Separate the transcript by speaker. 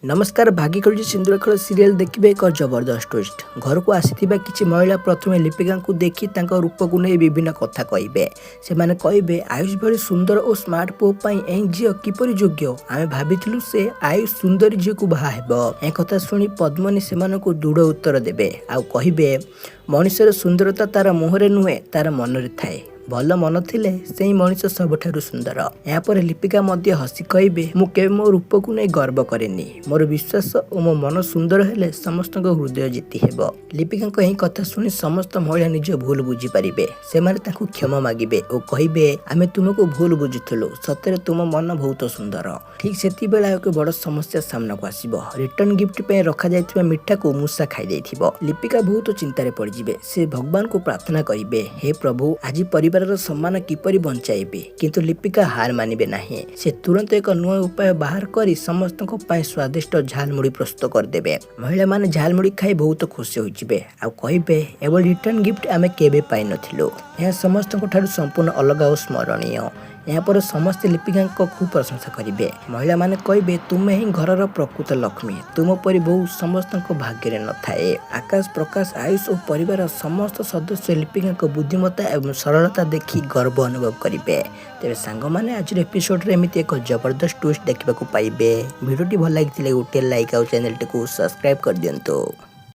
Speaker 1: नमस्कार भाग्य कहेलुची सिंदूर खेल सीरियल देखिए एक जबरदस्त ट्विस्ट। घर को आसीथिबा किछि महिला प्रथमे लिपिका को देखि तांका रूप को नहीं विभिन्न कथा कहिबे। से माने कहिबे आयुष भली सुंदर और स्मार्ट पो पई ए झियो किपरि योग्य। आमे भाबिथिलु से आयुष सुंदर झियो को बाहा हेबो। ए कथा सुनी पद्मनी सेमानकु दृढ़ उत्तर देबे आ कहिबे मनुष्यर सुंदरता तार मुहरे नुहे तार मनरे थाए। भल मन थिले सेही मनुष्य सबठारु सुंदर। या पर लिपिका मध्य हसी कहिबे मु केबे मो रूप को नै गर्व करेनी। मोर विश्वास और मो मन सुंदर हेले समस्त हृदय जीति हेबो। लिपिका को एही कथा सुनी समस्त महिला निज भूल बुझी पारिबे। से माने ताकू क्षमा मागिबे और कहिबे आमे तुमको भूल बुझिथलो, सତରେ तुम मन बहुत सुंदर। ठीक सेति बेला एक बड़ समस्या सामना को आसीबो। रिटर्न गिफ्ट पे रखा जायतिबा मिठा को मूसा खाई देथिबो। लिपिका बहुत चिंतारे पड़ जिबे। से भगवान को प्रार्थना करिबे हे प्रभु आज परिवार सम्मान किपरि बंचाइबे। किंतु लिपिका हार मानिबे नाही। से तुरंत एक नुआ उपाय बाहर करी समस्त को पाए स्वादिष्ट झालमुड़ी प्रस्तुत कर देबे। महिला माने झालमुड़ी खाई बहुत खुशी होइजिबे आ कहिबे एवं रिटर्न गिफ्ट आमे केबे पाइ नथिलो। यह समस्त को ठारू संपूर्ण अलग और स्मरणीय। यहाँ पर समस्त लिपिका को खूब प्रशंसा करेंगे। महिला माने कहिबे तुम ही घरर प्रकृत लक्ष्मी, तुम परी बहु समस्त भाग्य न थाए। आकाश प्रकाश आयुष और परिवार समस्त सदस्य लिपिका को बुद्धिमत्ता एवं सरलता देखि गर्व अनुभव करेंगे। तेरे सांग माने आज एपिसोड रे एमिति एक जबरदस्त ट्विस्ट देखा पाइबे। वीडियो भल लगी गोटे लाइक और चैनल को सब्सक्राइब कर दियंतो।